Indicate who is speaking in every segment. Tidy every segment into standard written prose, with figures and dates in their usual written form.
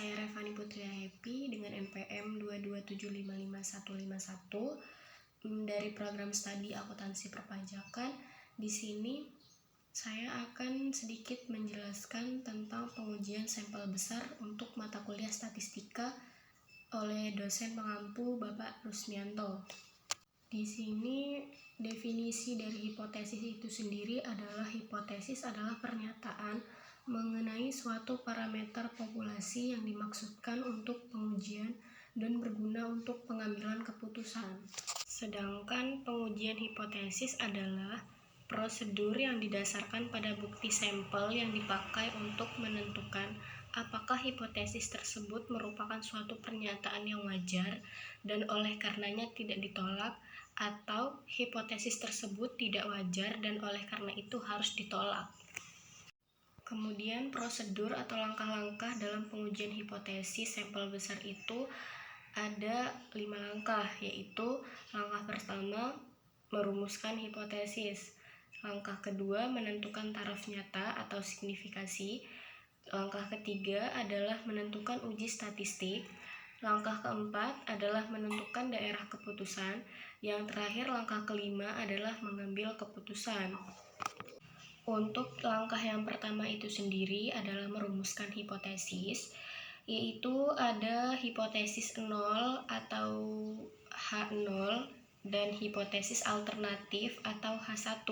Speaker 1: Saya Revani Putri Happy dengan NPM 227555151 dari program studi akuntansi perpajakan. Di sini saya akan sedikit menjelaskan tentang pengujian sampel besar untuk mata kuliah statistika oleh dosen pengampu Bapak Rusmianto. Di sini definisi dari hipotesis itu sendiri adalah hipotesis adalah pernyataan mengenai suatu parameter populasi yang dimaksudkan untuk pengujian dan berguna untuk pengambilan keputusan. Sedangkan pengujian hipotesis adalah prosedur yang didasarkan pada bukti sampel yang dipakai untuk menentukan apakah hipotesis tersebut merupakan suatu pernyataan yang wajar dan oleh karenanya tidak ditolak, atau hipotesis tersebut tidak wajar dan oleh karena itu harus ditolak. Kemudian prosedur atau langkah-langkah dalam pengujian hipotesis sampel besar itu ada 5 langkah, yaitu langkah pertama merumuskan hipotesis, langkah kedua menentukan taraf nyata atau signifikasi, langkah ketiga adalah menentukan uji statistik, langkah keempat adalah menentukan daerah keputusan, yang terakhir langkah kelima adalah mengambil keputusan. Untuk langkah yang pertama itu sendiri adalah merumuskan hipotesis, yaitu ada hipotesis 0 atau H0 dan hipotesis alternatif atau H1.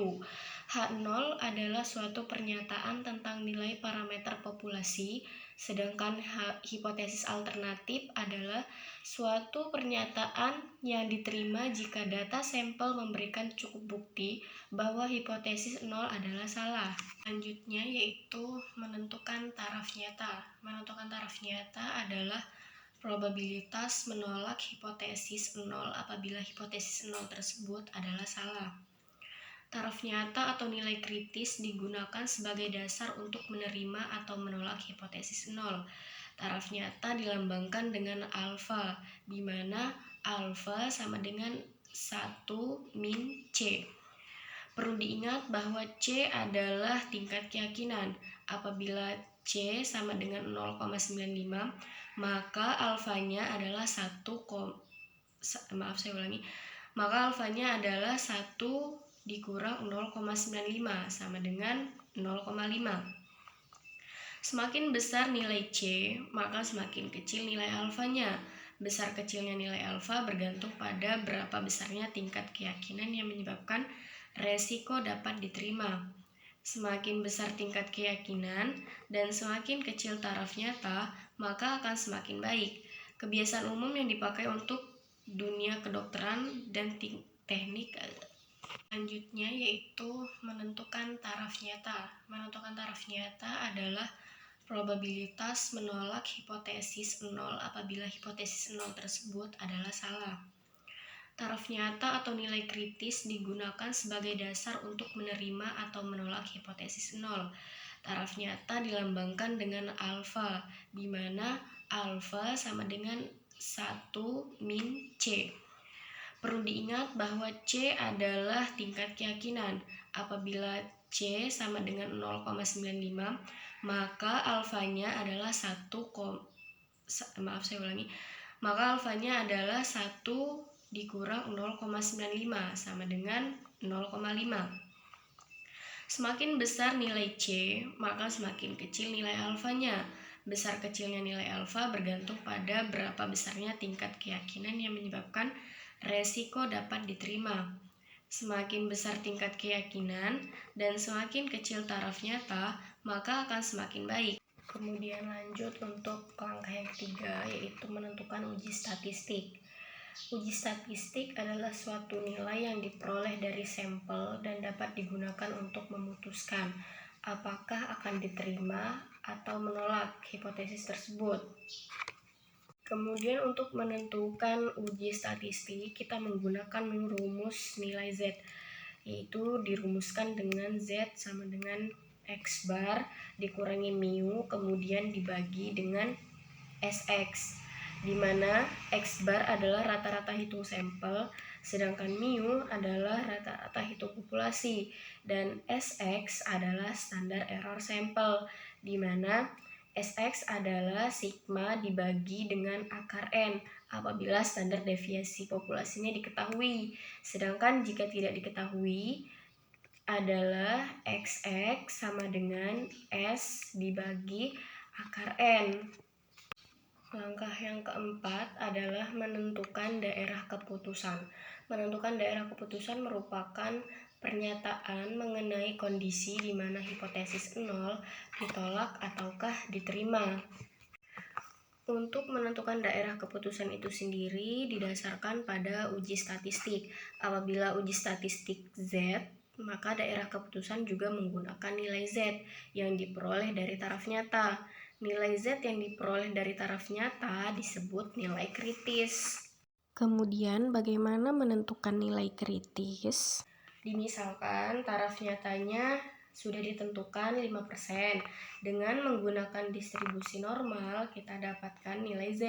Speaker 1: H0 adalah suatu pernyataan tentang nilai parameter populasi, sedangkan hipotesis alternatif adalah suatu pernyataan yang diterima jika data sampel memberikan cukup bukti bahwa hipotesis 0 adalah salah. Selanjutnya yaitu menentukan taraf nyata. Menentukan taraf nyata adalah probabilitas menolak hipotesis 0 apabila hipotesis 0 tersebut adalah salah. Taraf nyata atau nilai kritis digunakan sebagai dasar untuk menerima atau menolak hipotesis 0. Taraf nyata dilambangkan dengan alfa, di mana alfa sama dengan 1 min C. Perlu diingat bahwa C adalah tingkat keyakinan. Apabila C sama dengan 0,95, maka alfanya adalah 1 dikurang 0,95 sama dengan 0,5. Semakin besar nilai C, maka semakin kecil nilai alfanya. Besar kecilnya nilai alfa bergantung pada berapa besarnya tingkat keyakinan yang menyebabkan resiko dapat diterima. Semakin besar tingkat keyakinan dan semakin kecil taraf nyata, maka akan semakin baik. Kebiasaan umum yang dipakai untuk dunia kedokteran dan teknik selanjutnya yaitu menentukan taraf nyata. Menentukan taraf nyata adalah probabilitas menolak hipotesis 0 apabila hipotesis 0 tersebut adalah salah. Taraf nyata atau nilai kritis digunakan sebagai dasar untuk menerima atau menolak hipotesis 0. Taraf nyata dilambangkan dengan alfa, di mana alfa sama dengan 1 min C. Perlu diingat bahwa C adalah tingkat keyakinan. Apabila C sama dengan 0,95, maka alfanya adalah 1 dikurang 0,95 sama dengan 0,5. Semakin besar nilai C, maka semakin kecil nilai alfanya. Besar kecilnya nilai alfa bergantung pada berapa besarnya tingkat keyakinan yang menyebabkan resiko dapat diterima. Semakin besar tingkat keyakinan dan semakin kecil taraf nyata, maka akan semakin baik. Kemudian lanjut untuk langkah yang ketiga, yaitu menentukan uji statistik. Uji statistik adalah suatu nilai yang diperoleh dari sampel dan dapat digunakan untuk memutuskan apakah akan diterima atau menolak hipotesis tersebut. Kemudian untuk menentukan uji statistik, kita menggunakan rumus nilai Z, yaitu dirumuskan dengan Z sama dengan X bar dikurangi mu, kemudian dibagi dengan SX, di mana X bar adalah rata-rata hitung sampel, sedangkan mu adalah rata-rata hitung populasi, dan SX adalah standar error sampel, di mana Sx adalah sigma dibagi dengan akar N apabila standar deviasi populasinya diketahui. Sedangkan jika tidak diketahui adalah Xx sama dengan S dibagi akar N. Langkah yang keempat adalah menentukan daerah keputusan. Menentukan daerah keputusan merupakan pernyataan mengenai kondisi di mana hipotesis 0 ditolak ataukah diterima. Untuk menentukan daerah keputusan itu sendiri didasarkan pada uji statistik. Apabila uji statistik Z, maka daerah keputusan juga menggunakan nilai Z yang diperoleh dari taraf nyata. Nilai Z yang diperoleh dari taraf nyata disebut nilai kritis. Kemudian bagaimana menentukan nilai kritis? Misalkan taraf nyatanya sudah ditentukan 5%. Dengan menggunakan distribusi normal, kita dapatkan nilai Z.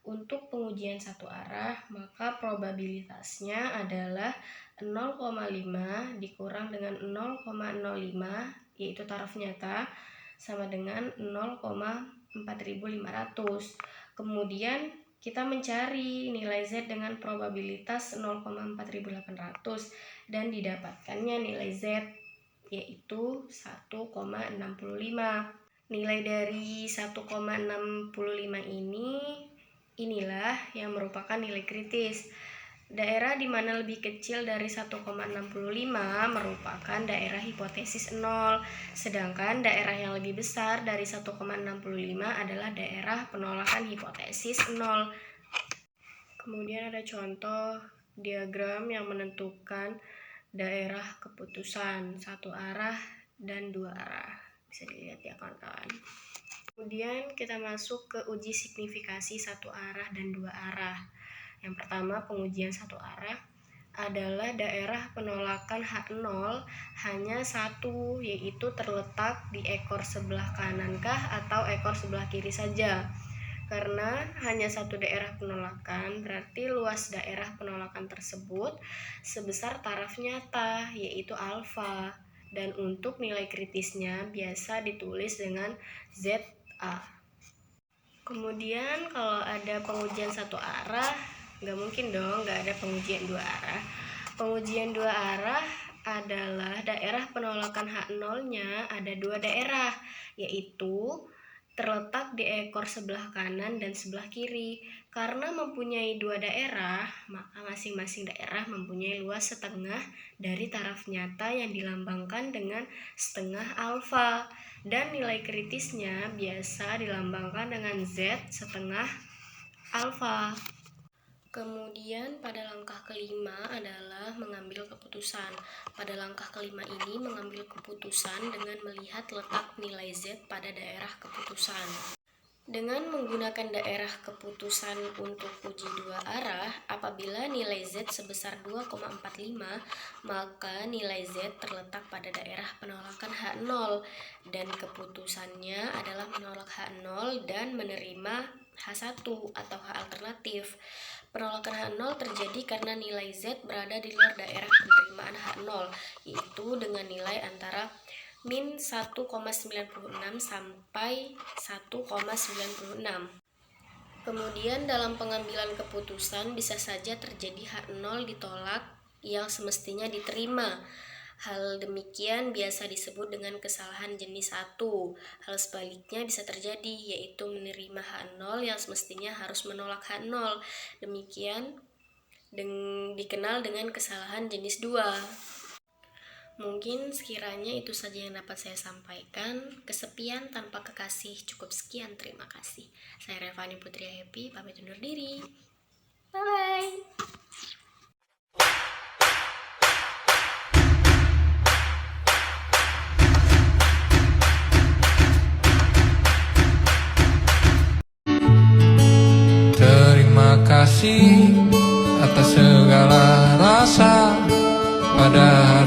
Speaker 1: Untuk pengujian satu arah, maka probabilitasnya adalah 0,5 dikurang dengan 0,05, yaitu taraf nyata, sama dengan 0,4500. Kemudian kita mencari nilai Z dengan probabilitas 0,4800 dan didapatkannya nilai Z yaitu 1,65. Nilai dari 1,65 inilah yang merupakan nilai kritis. Daerah di mana lebih kecil dari 1,65 merupakan daerah hipotesis 0, sedangkan daerah yang lebih besar dari 1,65 adalah daerah penolakan hipotesis 0. Kemudian ada contoh diagram yang menentukan daerah keputusan satu arah dan dua arah. Bisa dilihat ya kawan-kawan. Kemudian kita masuk ke uji signifikasi satu arah dan dua arah. Yang pertama, pengujian satu arah adalah daerah penolakan H0 hanya satu, yaitu terletak di ekor sebelah kanankah atau ekor sebelah kiri saja. Karena hanya satu daerah penolakan, berarti luas daerah penolakan tersebut sebesar taraf nyata, yaitu alfa. Dan untuk nilai kritisnya biasa ditulis dengan ZA. Kemudian kalau ada pengujian satu arah, nggak mungkin dong nggak ada pengujian dua arah. Pengujian dua arah adalah daerah penolakan H0-nya ada dua daerah, yaitu terletak di ekor sebelah kanan dan sebelah kiri. Karena mempunyai dua daerah, maka masing-masing daerah mempunyai luas setengah dari taraf nyata yang dilambangkan dengan setengah alfa. Dan nilai kritisnya biasa dilambangkan dengan Z setengah alfa. Kemudian pada langkah kelima adalah mengambil keputusan. Pada langkah kelima ini mengambil keputusan dengan melihat letak nilai Z pada daerah keputusan. Dengan menggunakan daerah keputusan untuk uji dua arah, apabila nilai Z sebesar 2,45, maka nilai Z terletak pada daerah penolakan H0 dan keputusannya adalah menolak H0 dan menerima H1 atau H alternatif. Penolakan H0 terjadi karena nilai Z berada di luar daerah penerimaan H0, yaitu dengan nilai antara min 1,96 sampai 1,96. Kemudian dalam pengambilan keputusan bisa saja terjadi H0 ditolak yang semestinya diterima. Hal demikian biasa disebut dengan kesalahan jenis 1. Hal sebaliknya bisa terjadi, yaitu menerima H0 yang semestinya harus menolak H0. Demikian dikenal dengan kesalahan jenis 2. Mungkin sekiranya itu saja yang dapat saya sampaikan. Kesepian tanpa kekasih. Cukup sekian, terima kasih. Saya Revani Putri Happy, pamit undur diri. Bye-bye.
Speaker 2: Terima kasih atas segala rasa pada